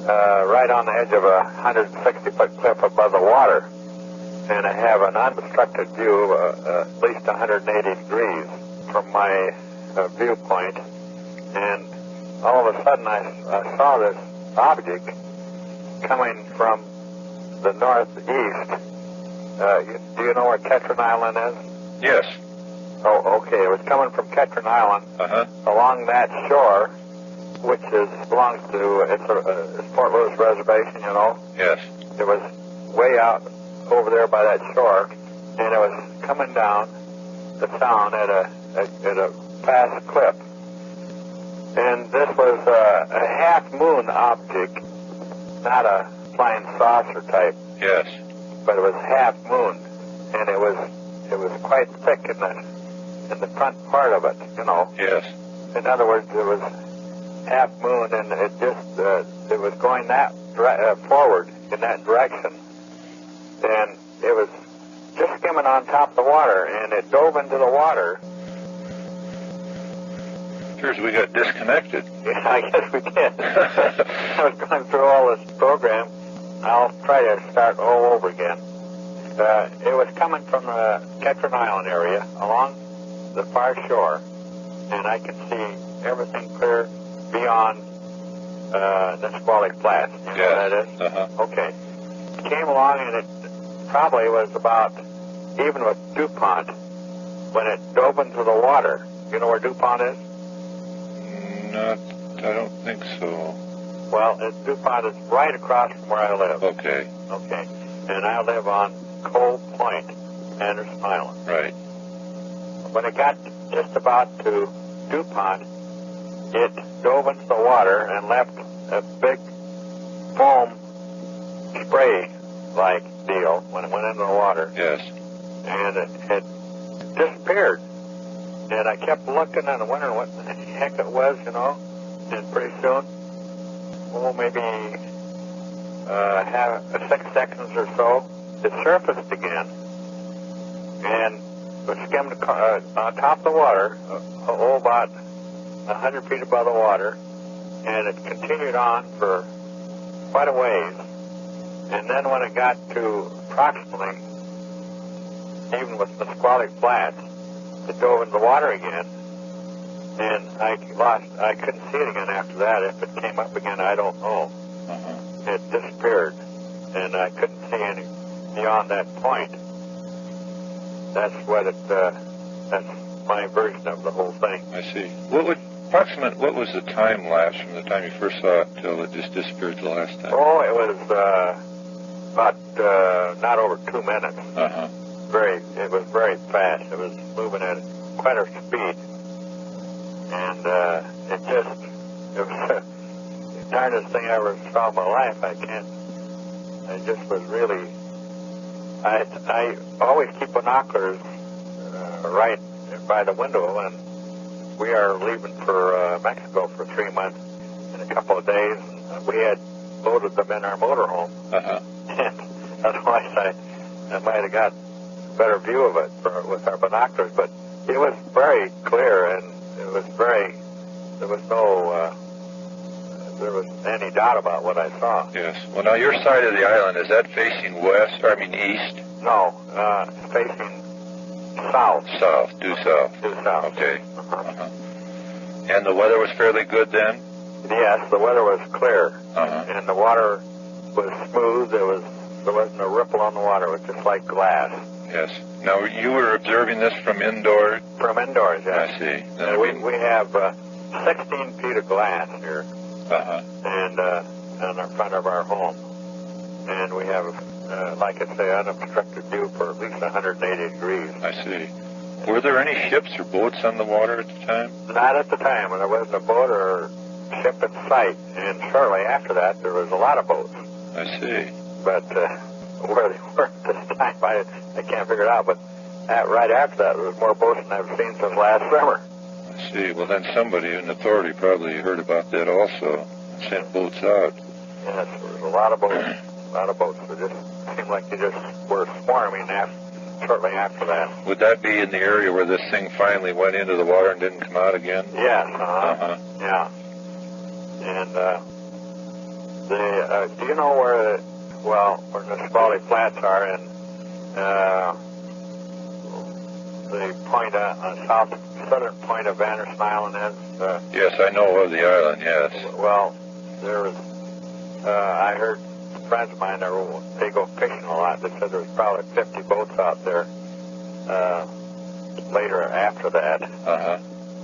right on the edge of a 160-foot cliff above the water. And I have an unobstructed view at least 180 degrees from my viewpoint. And all of a sudden I saw this object coming from the northeast. Do you know where Ketron Island is? Yes. Oh, okay. It was coming from Ketron Island along that shore, which belongs to it's Fort Lewis Reservation, you know. Yes. It was way out over there by that shore, and it was coming down the sound at a fast clip. And this was a half-moon object, not a flying saucer type. Yes. But it was half-moon, and it was quite thick in the front part of it, you know. Yes. In other words, it was half-moon, and it just it was going that forward in that direction, and it was just skimming on top of the water, and it dove into the water. Appears we got disconnected. Yeah, I guess we did. I was going through all this program. I'll try to start all over again. It was coming from the Ketron Island area along the far shore, and I could see everything clear beyond Nisqually Flats. You know what that is? Okay. It came along, and it probably was about even with DuPont when it dove into the water. You know where DuPont is? I don't think so. Well, DuPont is right across from where I live. Okay. Okay. And I live on Cove Point, Anderson Island. Right. When it got just about to DuPont, it dove into the water and left a big foam spray-like deal when it went into the water. Yes. And it disappeared. And I kept looking and wondering what the heck it was, you know. And pretty soon, maybe 6 seconds or so, it surfaced again. And it skimmed on top of the water, about 100 feet above the water. And it continued on for quite a ways. And then when it got to approximately, even with Nisqually Flats, it dove into the water again, and I couldn't see it again after that. If it came up again, I don't know. It disappeared, and I couldn't see any beyond that point. That's that's my version of the whole thing. I see. What was the time lapse from the time you first saw it till it just disappeared the last time? Oh, it was about not over 2 minutes. It was very fast. It was moving at quite a speed, and it was the darndest thing I ever saw in my life. I just was really. I always keep binoculars right by the window, and we are leaving for Mexico for 3 months in a couple of days. And we had loaded them in our motorhome, and otherwise I might have got a better view of it with our binoculars. But it was very clear, and there was any doubt about what I saw. Yes. Well, now your side of the island, is that facing east? No, facing south. South, due south. Due south. Okay. And the weather was fairly good then? Yes, the weather was clear, and the water was smooth. There wasn't a ripple on the water. It was just like glass. Yes. Now, you were observing this from indoors? From indoors, yes. I see. And we have 16 feet of glass here, and on the front of our home. And we have, like I say, unobstructed view for at least 180 degrees. I see. Were there any ships or boats on the water at the time? Not at the time. There wasn't a boat or ship in sight. And shortly after that, there was a lot of boats. I see. But where they were at this time, I can't figure it out. But right after that, there was more boats than I've seen since last summer. I see. Well, then somebody in authority probably heard about that also and sent boats out. Yes, there was a lot of boats. A lot of boats. It just seemed like they just were swarming shortly after that. Would that be in the area where this thing finally went into the water and didn't come out again? Yes. Yeah. And Do you know where the Sprawley Flats are in the point southern point of Anderson Island is? Yes, I know of the island, yes. Well, there was, I heard friends of mine, they go fishing a lot. They said there was probably 50 boats out there later after that. Uh-huh.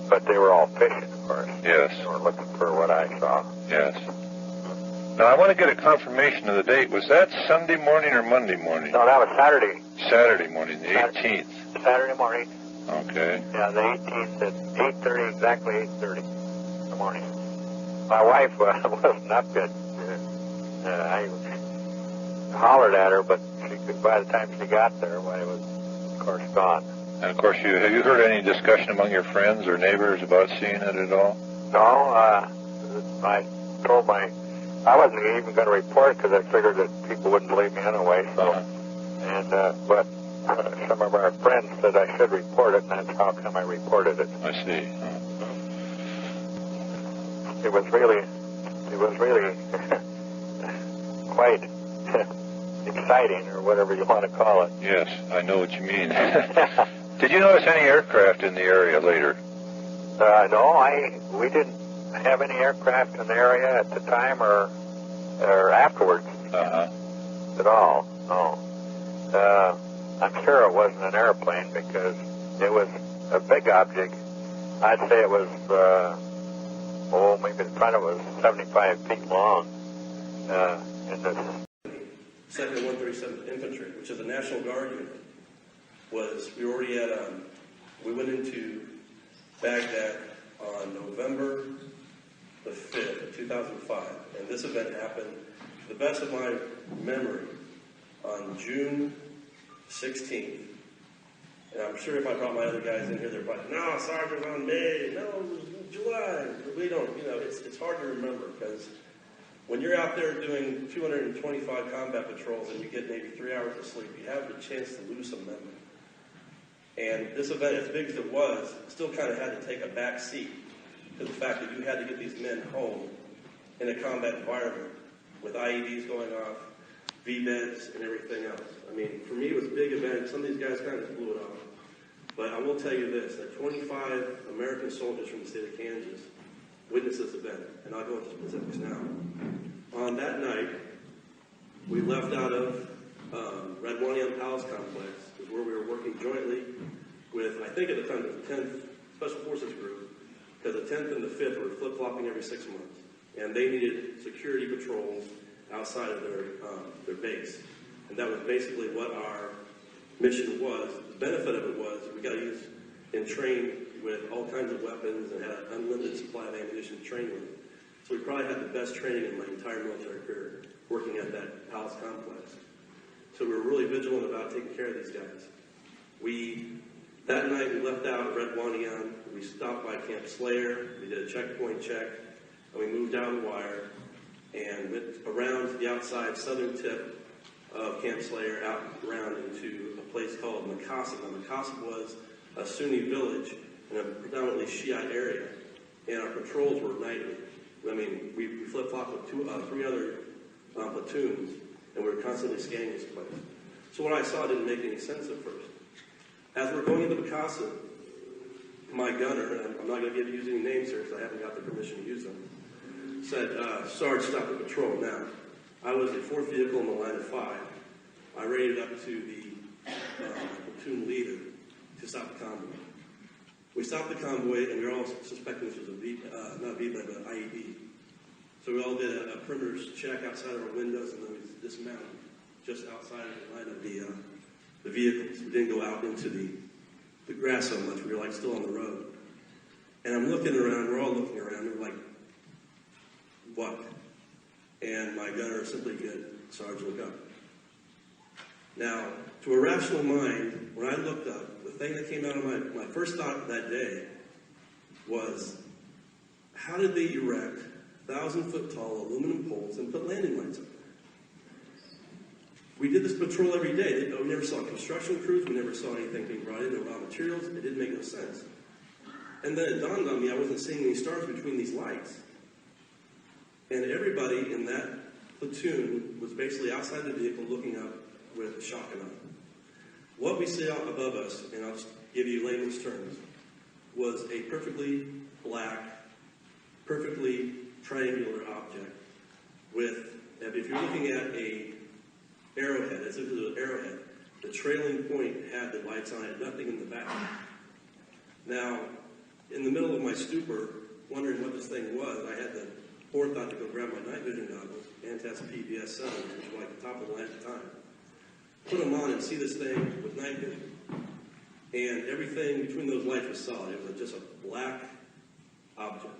But they were all fishing, of course. Yes. They were looking for what I saw. Yes. Now, I want to get a confirmation of the date. Was that Sunday morning or Monday morning? No, that was Saturday. Saturday morning, the 18th. Saturday morning. Okay. Yeah, the 18th at 8:30, exactly 8:30 in the morning. My wife wasn't up yet. I hollered at her, but by the time she got there, it was, of course, gone. And, of course, have you heard any discussion among your friends or neighbors about seeing it at all? No, I told I wasn't even going to report it because I figured that people wouldn't believe me anyway. So, but some of our friends said I should report it, and that's how come I reported it. I see. It was really quite exciting, or whatever you want to call it. Yes, I know what you mean. Did you notice any aircraft in the area later? No, we didn't have any aircraft in the area at the time or afterwards at all. No. I'm sure it wasn't an airplane because it was a big object. I'd say it was, maybe the front of it was 75 feet long. In this 2nd 137th Infantry, which is a National Guard unit, we went into Baghdad on November the 5th of 2005, and this event happened, to the best of my memory, on June 16th. And I'm sure if I brought my other guys in here, they're like, no, Sergeant, on May, no, it was July. We don't, it's hard to remember because when you're out there doing 225 combat patrols and you get maybe 3 hours of sleep, you have the chance to lose some memory. And this event, as big as it was, still kind of had to take a back seat to the fact that you had to get these men home in a combat environment with IEDs going off, V-beds, and everything else. I mean, for me, it was a big event. Some of these guys kind of blew it off. But I will tell you this, that 25 American soldiers from the state of Kansas witnessed this event, and I'll go into specifics now. On that night, we left out of Radwanian Palace Complex, is where we were working jointly with, I think at the time, the 10th Special Forces Group, because the 10th and the 5th were flip-flopping every 6 months, and they needed security patrols outside of their base. And that was basically what our mission was. The benefit of it was we got to use and train with all kinds of weapons and had an unlimited supply of ammunition to train with. So we probably had the best training in my entire military career working at that palace complex. So we were really vigilant about taking care of these guys. That night we left out of Red Wanian. We stopped by Camp Slayer. We did a checkpoint check. And we moved down the wire and went around to the outside southern tip of Camp Slayer, out around into a place called Makasib. Now, Makasib was a Sunni village in a predominantly Shiite area, and our patrols were nightly. I mean, we flip-flopped with 3 other platoons, and we were constantly scanning this place. So what I saw didn't make any sense at first. As we're going into Makasib, my gunner, and I'm not going to use any names here because I haven't got the permission to use them, said, Sarge, stop the patrol. Now, I was the 4th vehicle in the line of 5. I rated up to the platoon leader to stop the convoy. We stopped the convoy, and we were all suspecting this was not a V-bed, but an IED. So we all did a perimeter check outside of our windows, and then we dismounted just outside of the line of the vehicles. We didn't go out into the grass so much. We were still on the road. And I'm looking around, we're all looking around, and we're like, what? And my gunner simply said, Sarge, look up. Now, to a rational mind, when I looked up, the thing that came out of my first thought that day was, how did they erect 1,000-foot-tall aluminum poles and put landing lights up there? We did this patrol every day. We never saw construction crews. We never saw anything being brought in, no raw materials. It didn't make no sense. And then it dawned on me I wasn't seeing any stars between these lights. And everybody in that platoon was basically outside the vehicle looking up with shotgun on. What we see out above us, and I'll just give you layman's terms, was a perfectly black, perfectly triangular object with, if you're looking at a arrowhead, as if it was an arrowhead, the trailing point had the lights on it, nothing in the back. Now, in the middle of my stupor, wondering what this thing was, I had the forethought to go grab my night vision goggles and test PBS 7, which were like the top of the line at the time. Put them on and see this thing with night vision. And everything between those lights was solid. It was just a black object.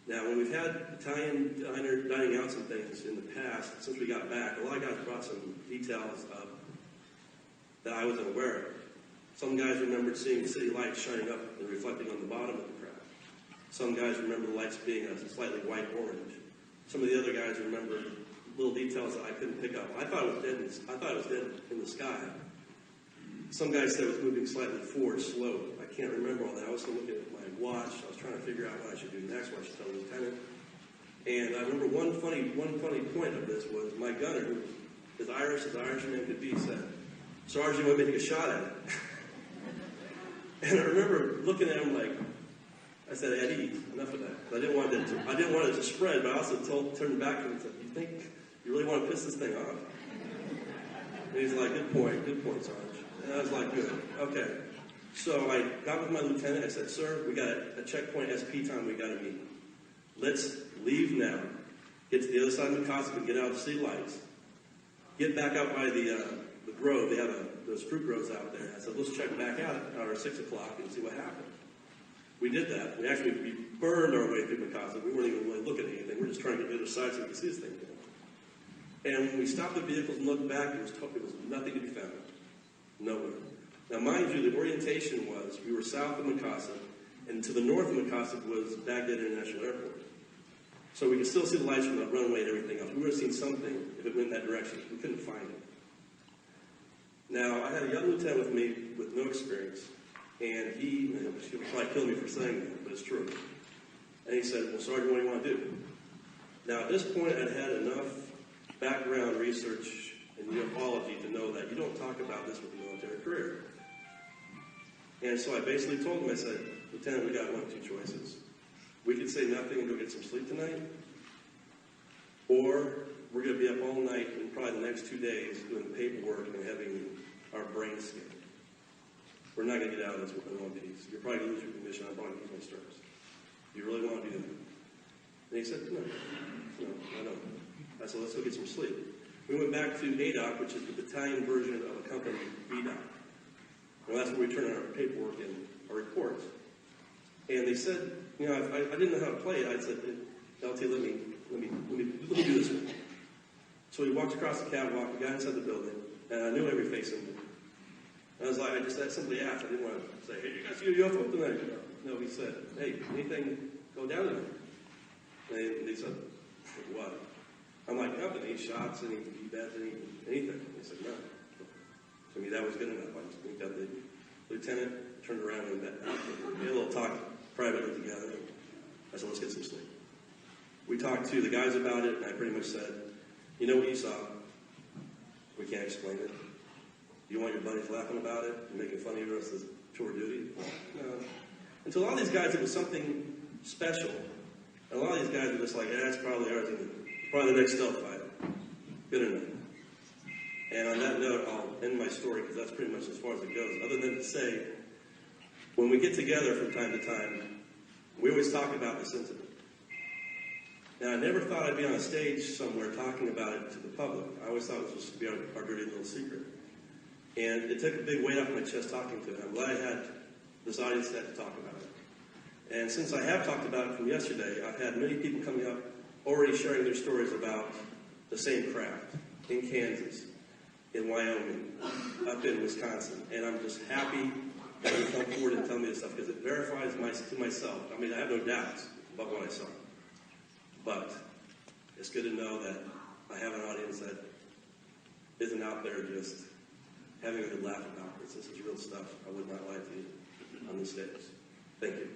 Now, when we've had Italian dining out some things in the past, since we got back, a lot of guys brought some details up that I wasn't aware of. Some guys remembered seeing city lights shining up and reflecting on the bottom of the craft. Some guys remember the lights being a slightly white-orange. Some of the other guys remember little details that I couldn't pick up. I thought it was dead in the sky. Some guys said it was moving slightly forward, slow. I can't remember all that. I was looking at my watch. I was trying to figure out what I should do next, what I should tell the lieutenant. And I remember one funny point of this was my gunner, who was as Irish as Irishman could be, said, "Sarge, you want me to take a shot at it?" And I remember looking at him like, I said, "Eddie, enough of that." I didn't want it to spread, but I also turned back to him and said, "You think you really want to piss this thing off?" And he's like, good point, Sarge. And I was like, good, okay. So I got with my lieutenant. I said, "Sir, we got a checkpoint SP time we got to meet. Let's leave now, get to the other side of the Cossack and get out to see lights. Get back out by the grove. They have those fruit groves out there." I said, "Let's check back out at our 6 o'clock and see what happens." We did that. We burned our way through Mikasa. We weren't even really looking at anything. We're just trying to get to the other side so we could see this thing. And when we stopped the vehicles and looked back, it was nothing to be found. Nowhere. Now, mind you, the orientation was we were south of Mikasa, and to the north of Mikasa was Baghdad International Airport. So we could still see the lights from the runway and everything else. We would have seen something if it went in that direction. We couldn't find it. Now, I had a young lieutenant with me with no experience. And he'll probably kill me for saying that, but it's true. And he said, "Well, Sergeant, what do you want to do?" Now, at this point, I'd had enough background research in ufology to know that you don't talk about this with a military career. And so I basically told him, I said, "Lieutenant, we got one of two choices. We could say nothing and go get some sleep tonight, or we're going to be up all night and probably the next 2 days doing paperwork and having our brains scanned. We're not going to get out of this in one piece. You're probably going to lose your commission. I'm probably going to keep my stirrups. Do you really want to do that?" And he said, no, I don't. I said, "Let's go get some sleep." We went back to ADOC, which is the battalion version of a company, BDOC. And that's where we turn in our paperwork and our reports. And they said, I didn't know how to play it. I said, "LT, let me do this one." So we walked across the catwalk, we got inside the building, and I knew every face in there. I was like, I just simply asked. I didn't want to say, "Hey, you guys see a UFO tonight?" No, he said, "Hey, anything go down tonight?" And they said, "What?" I'm like, "Nothing, any shots, any events, anything." They said, "No." To me, that was good enough. I just winked at the lieutenant, turned around, and we had a little talk privately together. I said, "Let's get some sleep." We talked to the guys about it, and I pretty much said, "You know what you saw? We can't explain it. You want your buddies laughing about it and making fun of us as tour duty?" No. And to a lot of these guys, it was something special. And a lot of these guys were just like, "It's probably ours, probably the next stealth fighter." Good enough. And on that note, I'll end my story because that's pretty much as far as it goes. Other than to say, when we get together from time to time, we always talk about this incident. Now, I never thought I'd be on a stage somewhere talking about it to the public. I always thought it was supposed to be our dirty little secret. And it took a big weight off my chest talking to it. I'm glad I had this audience to talk about it. And since I have talked about it from yesterday, I've had many people coming up already sharing their stories about the same craft in Kansas, in Wyoming, up in Wisconsin. And I'm just happy that you come forward and tell me this stuff because it verifies to myself. I mean, I have no doubts about what I saw. But it's good to know that I have an audience that isn't out there just having a good laugh about this. This is real stuff. I would not lie to you on this stage. Thank you.